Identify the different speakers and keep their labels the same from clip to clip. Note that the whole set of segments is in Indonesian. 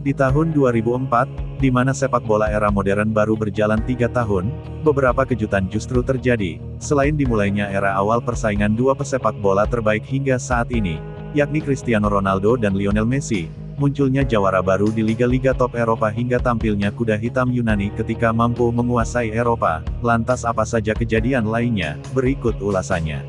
Speaker 1: Di tahun 2004, di mana sepak bola era modern baru berjalan 3 tahun, beberapa kejutan justru terjadi. Selain dimulainya era awal persaingan dua pesepak bola terbaik hingga saat ini, yakni Cristiano Ronaldo dan Lionel Messi, munculnya jawara baru di liga-liga top Eropa hingga tampilnya kuda hitam Yunani ketika mampu menguasai Eropa. Lantas apa saja kejadian lainnya? Berikut ulasannya.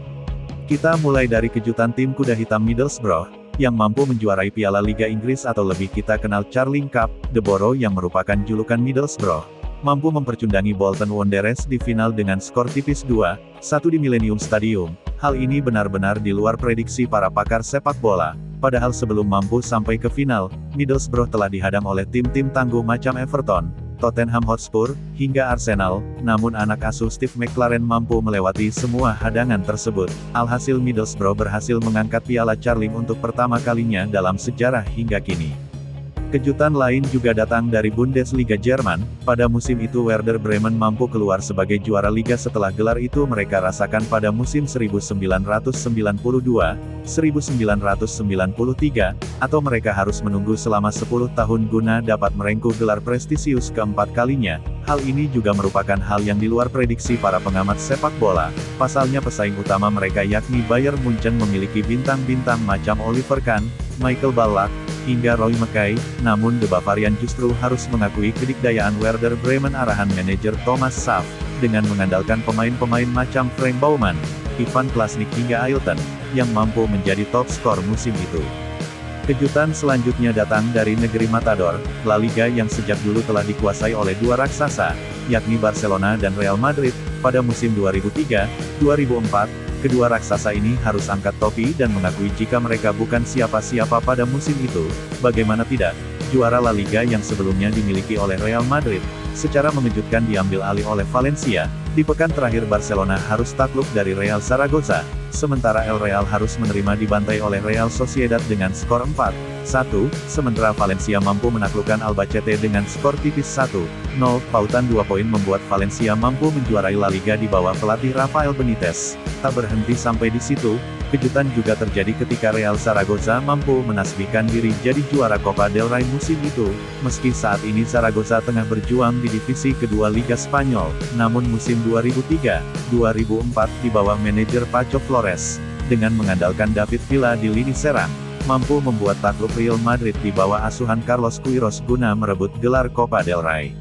Speaker 1: Kita mulai dari kejutan tim kuda hitam Middlesbrough, yang mampu menjuarai Piala Liga Inggris atau lebih kita kenal Carling Cup, The Borough yang merupakan julukan Middlesbrough, mampu mempercundangi Bolton Wanderers di final dengan skor tipis 2-1 di Millennium Stadium. Hal ini benar-benar di luar prediksi para pakar sepak bola. Padahal sebelum mampu sampai ke final, Middlesbrough telah dihadang oleh tim-tim tangguh macam Everton, Tottenham Hotspur, hingga Arsenal, namun anak asuh Steve McClaren mampu melewati semua hadangan tersebut. Alhasil Middlesbrough berhasil mengangkat piala Carling untuk pertama kalinya dalam sejarah hingga kini. Kejutan lain juga datang dari Bundesliga Jerman. Pada musim itu Werder Bremen mampu keluar sebagai juara liga setelah gelar itu mereka rasakan pada musim 1992-1993, atau mereka harus menunggu selama 10 tahun guna dapat merengkuh gelar prestisius keempat kalinya. Hal ini juga merupakan hal yang di luar prediksi para pengamat sepak bola. Pasalnya pesaing utama mereka yakni Bayern Munchen memiliki bintang-bintang macam Oliver Kahn, Michael Ballack, hingga Roy Mackay, namun The Bavarian justru harus mengakui kedikdayaan Werder Bremen arahan manajer Thomas Schaaf, dengan mengandalkan pemain-pemain macam Frank Baumann, Ivan Klasnik hingga Ailton, yang mampu menjadi top skor musim itu. Kejutan selanjutnya datang dari negeri Matador, La Liga yang sejak dulu telah dikuasai oleh dua raksasa, yakni Barcelona dan Real Madrid. Pada musim 2003-2004, kedua raksasa ini harus angkat topi dan mengakui jika mereka bukan siapa-siapa pada musim itu. Bagaimana tidak, juara La Liga yang sebelumnya dimiliki oleh Real Madrid, secara mengejutkan diambil alih oleh Valencia. Di pekan terakhir Barcelona harus takluk dari Real Zaragoza, sementara El Real harus menerima dibantai oleh Real Sociedad dengan skor 4-1, sementara Valencia mampu menaklukkan Albacete dengan skor tipis 1-0. Pautan 2 poin membuat Valencia mampu menjuarai La Liga di bawah pelatih Rafael Benitez. Tak berhenti sampai di situ, kejutan juga terjadi ketika Real Zaragoza mampu menasbihkan diri jadi juara Copa del Rey musim itu. Meski saat ini Zaragoza tengah berjuang di divisi kedua Liga Spanyol, namun musim 2003-2004 di bawah manajer Paco Flores, dengan mengandalkan David Villa di lini serang, mampu membuat takluk Real Madrid di bawah asuhan Carlos Queiroz guna merebut gelar Copa del Rey.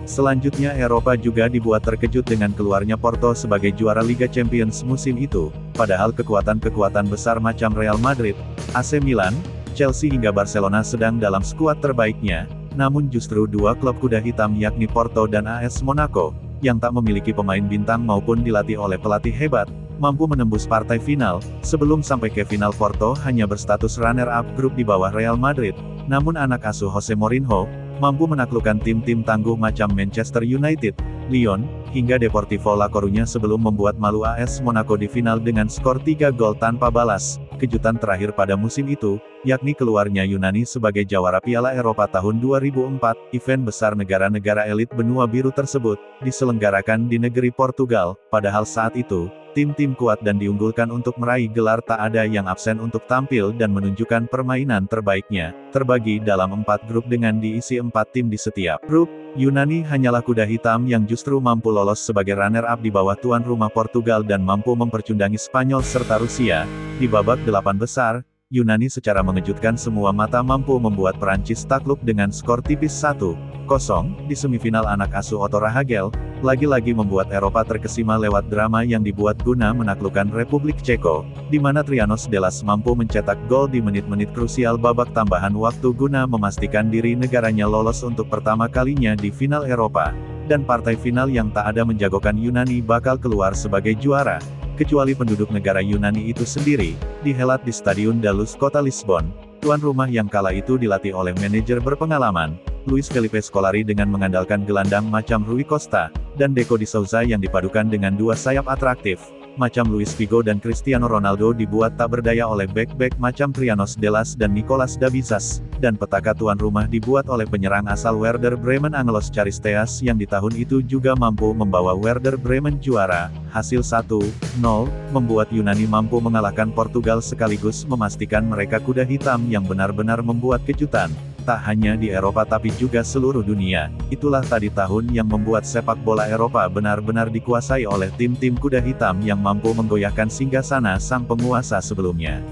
Speaker 1: Selanjutnya Eropa juga dibuat terkejut dengan keluarnya Porto sebagai juara Liga Champions musim itu, padahal kekuatan-kekuatan besar macam Real Madrid, AC Milan, Chelsea hingga Barcelona sedang dalam skuad terbaiknya, namun justru dua klub kuda hitam yakni Porto dan AS Monaco, yang tak memiliki pemain bintang maupun dilatih oleh pelatih hebat, mampu menembus partai final. Sebelum sampai ke final Porto hanya berstatus runner-up grup di bawah Real Madrid, namun anak asuh Jose Mourinho, mampu menaklukkan tim-tim tangguh macam Manchester United, Lyon, hingga Deportivo La Coruña sebelum membuat malu AS Monaco di final dengan skor 3 gol tanpa balas. Kejutan terakhir pada musim itu, yakni keluarnya Yunani sebagai jawara Piala Eropa tahun 2004, event besar negara-negara elit benua biru tersebut, diselenggarakan di negeri Portugal, padahal saat itu, tim-tim kuat dan diunggulkan untuk meraih gelar tak ada yang absen untuk tampil dan menunjukkan permainan terbaiknya, terbagi dalam 4 grup dengan diisi 4 tim di setiap grup. Yunani hanyalah kuda hitam yang justru mampu lolos sebagai runner-up di bawah tuan rumah Portugal dan mampu mempercundangi Spanyol serta Rusia. Di babak 8 besar, Yunani secara mengejutkan semua mata mampu membuat Perancis takluk dengan skor tipis 1-0, di semifinal anak asuh Otto Rahagel, lagi-lagi membuat Eropa terkesima lewat drama yang dibuat guna menaklukkan Republik Ceko, di mana Trianos Delas mampu mencetak gol di menit-menit krusial babak tambahan waktu guna memastikan diri negaranya lolos untuk pertama kalinya di final Eropa, dan partai final yang tak ada menjagokan Yunani bakal keluar sebagai juara, kecuali penduduk negara Yunani itu sendiri, dihelat di Stadion da Luz kota Lisbon. Tuan rumah yang kala itu dilatih oleh manajer berpengalaman, Luis Felipe Scolari dengan mengandalkan gelandang macam Rui Costa, dan Deco de Souza yang dipadukan dengan dua sayap atraktif, macam Luis Figo dan Cristiano Ronaldo dibuat tak berdaya oleh bek-bek macam Trianos Delas dan Nicolas Dabizas, dan petaka tuan rumah dibuat oleh penyerang asal Werder Bremen Angelos Charisteas yang di tahun itu juga mampu membawa Werder Bremen juara. Hasil 1-0, membuat Yunani mampu mengalahkan Portugal sekaligus memastikan mereka kuda hitam yang benar-benar membuat kejutan. tak hanya di Eropa tapi juga seluruh dunia. Itulah tadi tahun yang membuat sepak bola Eropa benar-benar dikuasai oleh tim-tim kuda hitam yang mampu menggoyahkan singgasana sang penguasa sebelumnya.